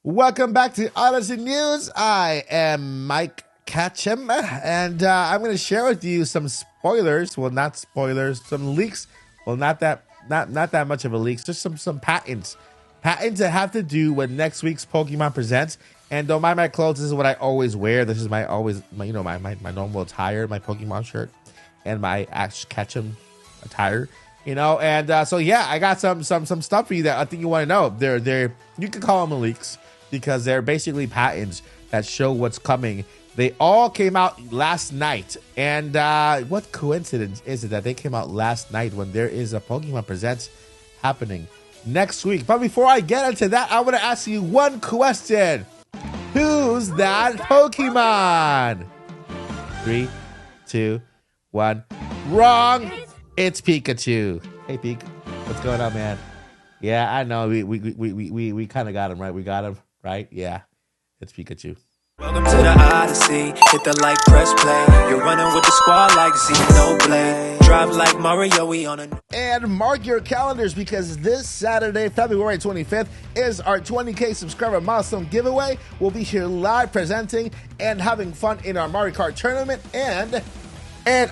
Welcome back to Odyssey News. I am Mike Ketchum, and I'm going to share with you some spoilers. Well, not spoilers, some leaks. Well, not that much of a leak. Just some patents that have to do with next week's Pokemon Presents. And don't mind my clothes. This is what I always wear. This is my normal attire, my Pokemon shirt, and my Ash Ketchum attire. So yeah, I got some stuff for you that I think you want to know. They're you can call them leaks because they're basically patents that show what's coming. They all came out last night, and what coincidence is it that they came out last night when there is a Pokemon Presents happening next week? But before I get into that, I want to ask you one question: who's that Pokemon? 3, 2, 1. Wrong. It's Pikachu. Hey, Pik. What's going on, man? Yeah, I know. We kind of got him, right? We got him, right? Yeah. It's Pikachu. Welcome to the Odyssey. Hit the like, press play. You're running with the squad like Xenoblade. Drive like Mario, we on a... And mark your calendars because this Saturday, February 25th, is our 20K subscriber milestone giveaway. We'll be here live presenting and having fun in our Mario Kart tournament. And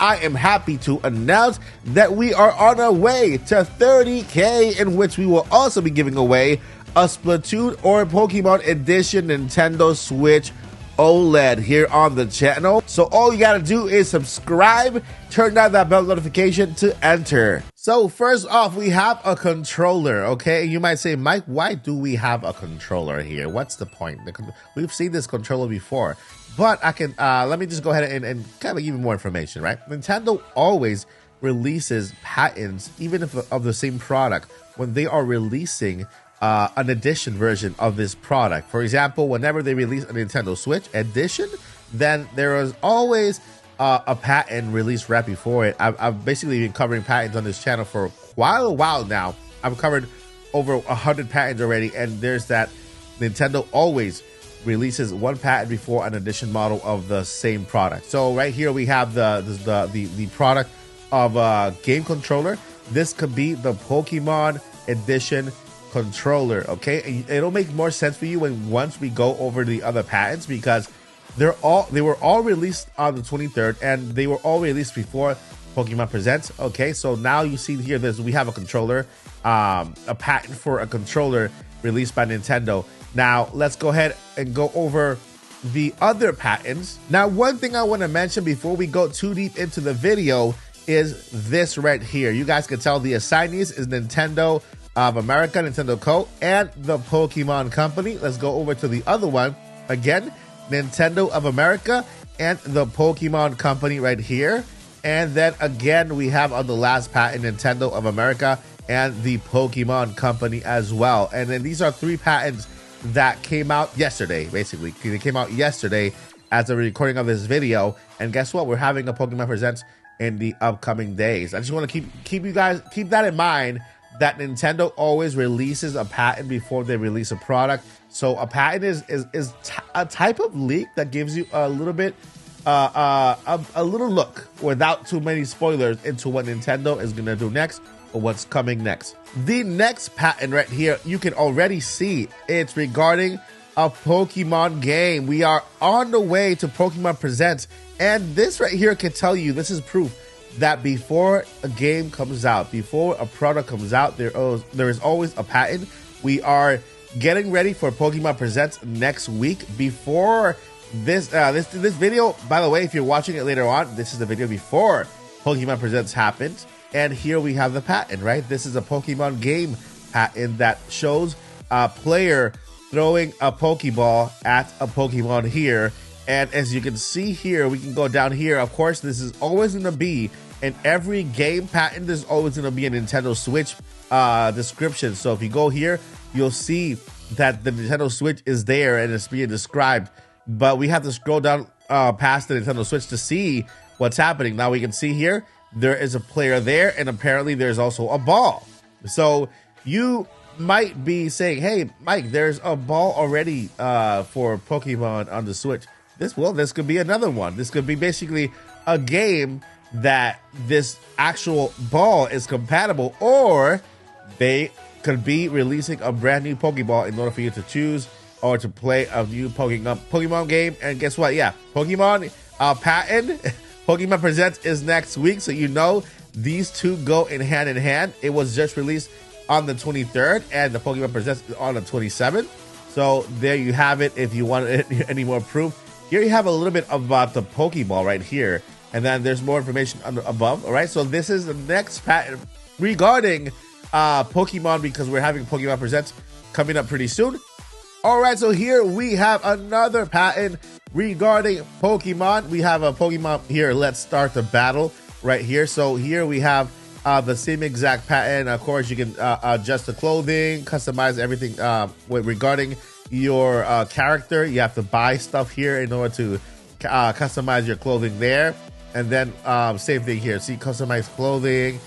I am happy to announce that we are on our way to 30K, in which we will also be giving away a Splatoon or Pokemon Edition Nintendo Switch OLED here on the channel. So all you gotta do is subscribe, turn on that bell notification to enter. So first off, we have a controller, okay? You might say, Mike, why do we have a controller here? What's the point? We've seen this controller before. But I can, let me just go ahead and kind of give you more information, right? Nintendo always releases patents, even if of the same product, when they are releasing an edition version of this product. For example, whenever they release a Nintendo Switch edition, then there is always a patent released right before it. I've basically been covering patents on this channel for quite a while now. I've covered over 100 patents already, and there's that Nintendo always releases one patent before an edition model of the same product. So right here we have the product of a game controller. This could be the Pokemon Edition controller, okay? It'll make more sense for you once we go over the other patents, because they were all released on the 23rd, and they were all released before Pokemon Presents. Okay, so now you see here we have a controller, a patent for a controller released by Nintendo. Now let's go ahead and go over the other patents. Now, one thing I want to mention before we go too deep into the video is this right here. You guys can tell the assignees is Nintendo of America, Nintendo Co., and the Pokemon Company. Let's go over to the other one. Again, Nintendo of America and the Pokemon Company right here. And then again, we have on the last patent, Nintendo of America and the Pokemon Company as well. And then these are 3 patents that came out yesterday, basically. They came out yesterday as a recording of this video. And guess what? We're having a Pokemon Presents in the upcoming days. I just want to keep that in mind, that Nintendo always releases a patent before they release a product. So a patent is a type of leak that gives you a little bit, a little look without too many spoilers into what Nintendo is gonna do next or what's coming next. The next patent right here, you can already see it's regarding a Pokemon game. We are on the way to Pokemon Presents, and this right here can tell you, this is proof that before a game comes out, before a product comes out, there is always a patent. We are getting ready for Pokemon Presents next week. Before this video, by the way, if you're watching it later on, this is the video before Pokemon Presents happens. And here we have the patent, right? This is a Pokemon game patent that shows a player throwing a Pokeball at a Pokemon here. And as you can see here, we can go down here. Of course, this is always going to be in every game patent. There's always going to be a Nintendo Switch description. So if you go here, you'll see that the Nintendo Switch is there and it's being described. But we have to scroll down past the Nintendo Switch to see what's happening. Now we can see here, there is a player there, and apparently there's also a ball. So you might be saying, hey, Mike, there's a ball already for Pokemon on the Switch. This could be another one. This could be basically a game that this actual ball is compatible, or they could be releasing a brand new Pokeball in order for you to choose or to play a new Pokemon game. And guess what? Yeah, Pokemon patent, Pokemon Presents is next week. So you know these two go in hand. It was just released on the 23rd, and the Pokemon Presents is on the 27th. So there you have it. If you want any more proof, here you have a little bit about the Pokeball right here. And then there's more information above. All right, so this is the next patent regarding Pokemon, because we're having Pokemon Presents coming up pretty soon. All right, so here we have another patent regarding Pokemon. We have a Pokemon here. Let's start the battle right here. So here we have the same exact patent. Of course, you can adjust the clothing, customize everything regarding your character. You have to buy stuff here in order to customize your clothing there. And then same thing here. See, customize clothing.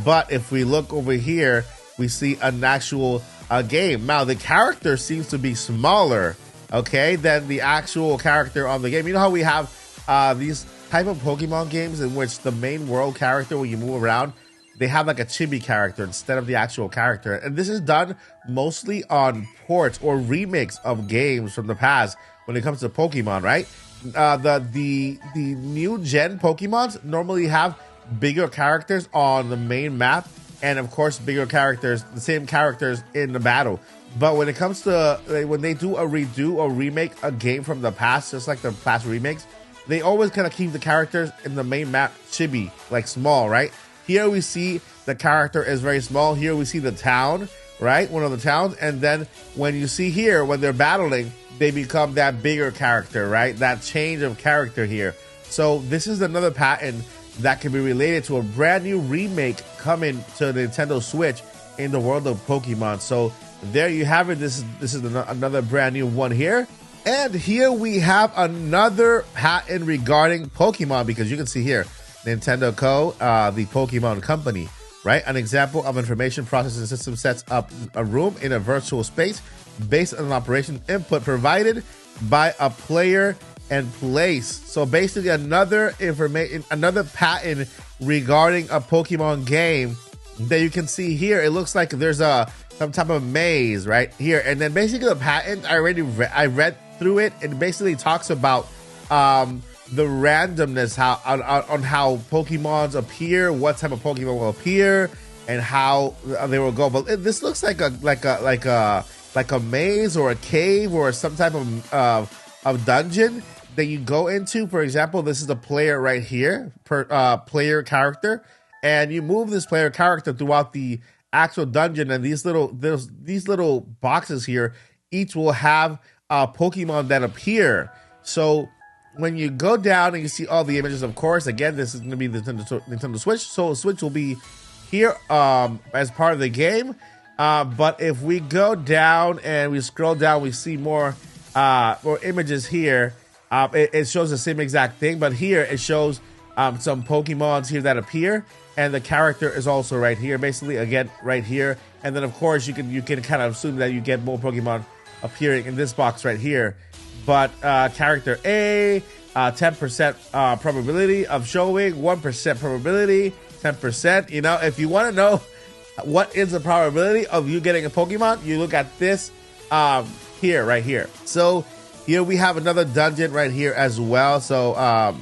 But if we look over here, we see an actual game. Now, the character seems to be smaller, okay, than the actual character on the game. You know how we have these type of Pokemon games in which the main world character, when you move around, they have like a chibi character instead of the actual character. And this is done mostly on ports or remakes of games from the past when it comes to Pokemon, right? The new gen Pokemons normally have bigger characters on the main map, and of course bigger characters, the same characters in the battle. But when it comes to when they do a redo or remake a game from the past, just like the past remakes, they always kind of keep the characters in the main map chibi, like small, right? Here we see the character is very small. Here we see the town, right? One of the towns. And then when you see here, when they're battling, they become that bigger character, right? That change of character here. So this is another patent that can be related to a brand new remake coming to the Nintendo Switch in the world of Pokemon. So there you have it. This is another brand new one here. And here we have another patent regarding Pokemon, because you can see here, Nintendo Co., the Pokemon company, right? An example of information processing system sets up a room in a virtual space based on an operation input provided by a player and place. So basically another patent regarding a Pokemon game that you can see here. It looks like there's some type of maze right here. And then basically the patent, I read through it. It basically talks about the randomness on how Pokemons appear, what type of Pokemon will appear, and how they will go. But this looks like a maze or a cave or some type of dungeon that you go into. For example, this is a player right here, player character, and you move this player character throughout the actual dungeon, and these little boxes here each will have Pokemon that appear. So when you go down and you see all the images, of course, again, this is going to be the Nintendo Switch, so Switch will be here as part of the game. But if we go down and we scroll down, we see more images here. It shows the same exact thing, but here it shows some Pokemons here that appear, and the character is also right here, basically, again, right here. And then, of course, you can kind of assume that you get more Pokemon appearing in this box right here. But character A, 10% probability of showing, 1% probability, 10%. You know, if you want to know what is the probability of you getting a Pokemon, you look at this here, right here. So here we have another dungeon right here as well. So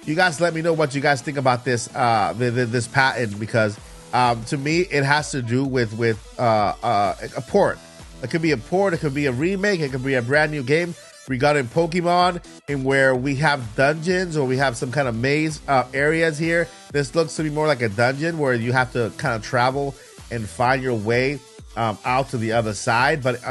you guys let me know what you guys think about this this patent, because to me it has to do with a port. It could be a port, it could be a remake, it could be a brand new game regarding Pokemon, in where we have dungeons or we have some kind of maze areas here. This looks to be more like a dungeon where you have to kind of travel and find your way out to the other side. But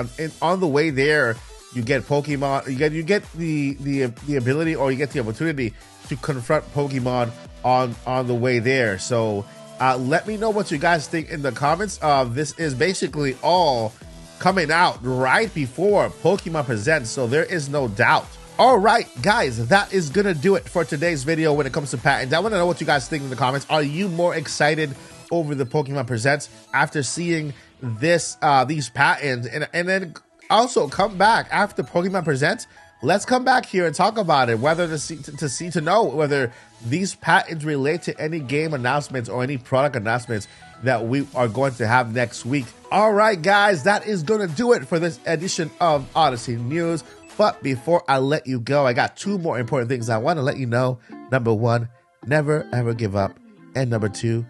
on the way there, you get Pokemon. You get the ability, or you get the opportunity to confront Pokemon on the way there. So let me know what you guys think in the comments. This is basically all coming out right before Pokemon Presents, so there is no doubt. All right, guys, that is gonna do it for today's video when it comes to patents. I want to know what you guys think in the comments. Are you more excited over the Pokemon Presents after seeing this these patents, and then also come back after Pokemon Presents? Let's come back here and talk about it, whether to know whether these patents relate to any game announcements or any product announcements that we are going to have next week. All right, guys, that is going to do it for this edition of Odyssey News. But before I let you go, I got two more important things I want to let you know. Number one, never ever give up. And number two,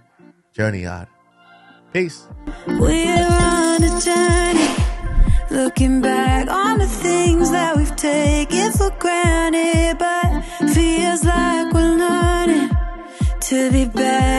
journey on. Peace. We're on a journey, looking back on the things that we've taken for granted, but feels like we're learning to be better.